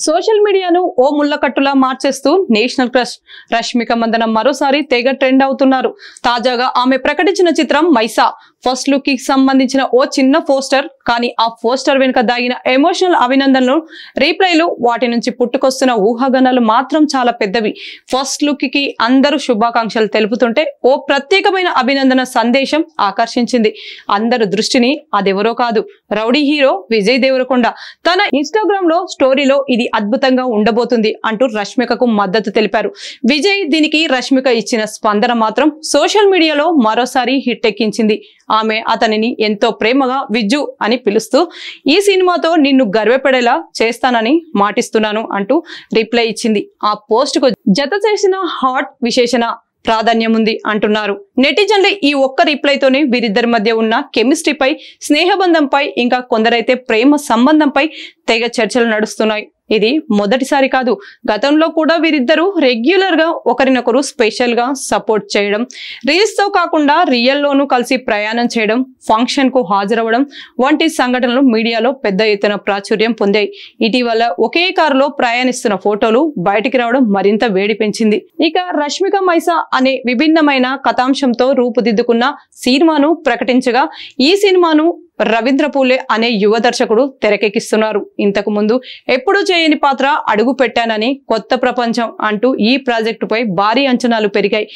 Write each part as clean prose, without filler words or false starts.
Social మీడియాను ఓ ముళ్ళకట్టులా మార్చేస్తూ national crush Rashmika Mandanna మరోసారి తెగ ట్రెండ్ అవుతున్నారు. తాజాగా ఆమె ప్రకటించిన చిత్రం మైసా ఫస్ట్ లుక్ కి సంబంధించిన ఓ చిన్న పోస్టర్, కానీ ఆ పోస్టర్ వెనుక దాగిన ఎమోషనల్ అభినందనలు, రీప్లైలు, వాటి నుంచి పుట్టుకొస్తున్న ఊహాగానాలు మాత్రం చాలా పెద్దవి. ఫస్ట్ లుక్ కి అందరూ శుభాకాంక్షలు తెలుపుతుంటే ఓ ప్రత్యేకమైన అభినందన సందేశం ఆకర్షించింది అందరు దృష్టిని. అదెవరో కాదు, రౌడీ హీరో విజయ్ దేవరకొండ తన ఇన్స్టాగ్రామ్ లో స్టోరీలో ఇది అద్భుతంగా ఉండబోతుంది అంటూ రష్మికకు మద్దతు తెలిపారు. విజయ్ దీనికి రష్మిక ఇచ్చిన స్పందన మాత్రం సోషల్ మీడియాలో మరోసారి హిట్ ఎక్కించింది. ఆమె అతనిని ఎంతో ప్రేమగా విజ్జు అని పిలుస్తూ ఈ సినిమాతో నిన్ను గర్వపడేలా చేస్తానని మాటిస్తున్నాను అంటూ రిప్లై ఇచ్చింది. ఆ పోస్ట్ కు జత చేసిన హాట్ విశేషణ ప్రాధాన్యం ఉంది అంటున్నారు నెటిజన్లు. ఈ ఒక్క రిప్లైతోనే వీరిద్దరి మధ్య ఉన్న కెమిస్ట్రీపై, స్నేహబంధంపై, ఇంకా కొందరైతే ప్రేమ సంబంధంపై తెగ చర్చలు నడుస్తున్నాయి. ఇది మొదటిసారి కాదు, గతంలో కూడా వీరిద్దరూ రెగ్యులర్ గా ఒకరినొకరు స్పెషల్ గా సపోర్ట్ చేయడం, రీల్స్ తో కాకుండా రియల్ లోనూ కలిసి ప్రయాణం చేయడం, ఫంక్షన్ కు హాజరవడం వంటి సంఘటనలు మీడియాలో పెద్ద ఎత్తున ప్రాచుర్యం పొందాయి. ఇటీవల ఒకే కారులో ప్రయాణిస్తున్న ఫోటోలు బయటికి రావడం మరింత వేడి పెంచింది. ఇక రష్మిక మైసా అనే విభిన్నమైన కథాంశంతో రూపుదిద్దుకున్న సినిమాను ప్రకటించగా, ఈ సినిమాను రవీంద్ర పూలే అనే యువ దర్శకుడు తెరకెక్కిస్తున్నారు. ఇంతకు ముందు ఎప్పుడూ చేయని పాత్ర అడుగు పెట్టానని, కొత్త ప్రపంచం అంటూ ఈ ప్రాజెక్టుపై భారీ అంచనాలు పెరిగాయి.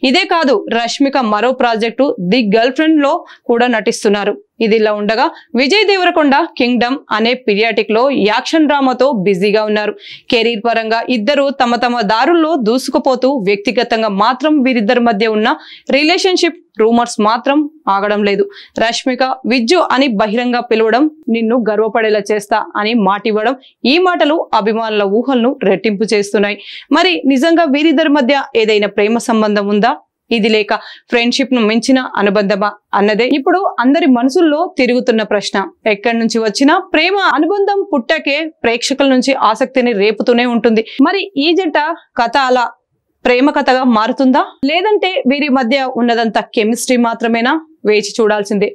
ఇదే కాదు, రష్మిక మరో ప్రాజెక్టు ది గర్ల్ ఫ్రెండ్ లో కూడా నటిస్తున్నారు. ఇదిలా ఉండగా విజయ్ దేవరకొండ కింగ్డమ్ అనే పీరియాడిక్ లో యాక్షన్ డ్రామాతో బిజీగా ఉన్నారు. కెరీర్ పరంగా ఇద్దరు తమ తమ దారుల్లో దూసుకుపోతూ, వ్యక్తిగతంగా మాత్రం వీరిద్దరి మధ్య ఉన్న రిలేషన్షిప్ రూమర్స్ మాత్రం ఆగడం లేదు. రష్మిక విజ్జు అని బహిరంగ పిలవడం, నిన్ను గర్వపడేలా చేస్తా అని మాటివ్వడం, ఈ మాటలు అభిమానుల ఊహలను రెట్టింపు చేస్తున్నాయి. మరి నిజంగా వీరిద్దరి మధ్య ఏదైనా ప్రేమ సంబంధం ఉందా? ఇది లేక ఫ్రెండ్షిప్ ను మించిన అనుబంధమా అన్నదే ఇప్పుడు అందరి మనసుల్లో తిరుగుతున్న ప్రశ్న. ఎక్కడి నుంచి వచ్చినా ప్రేమ అనుబంధం పుట్టాకే ప్రేక్షకుల నుంచి ఆసక్తిని రేపుతూనే ఉంటుంది. మరి ఈ జంట కథ అలా ప్రేమ కథగా మారుతుందా, లేదంటే వీరి మధ్య ఉన్నదంతా కెమిస్ట్రీ మాత్రమేనా? వేచి చూడాల్సిందే.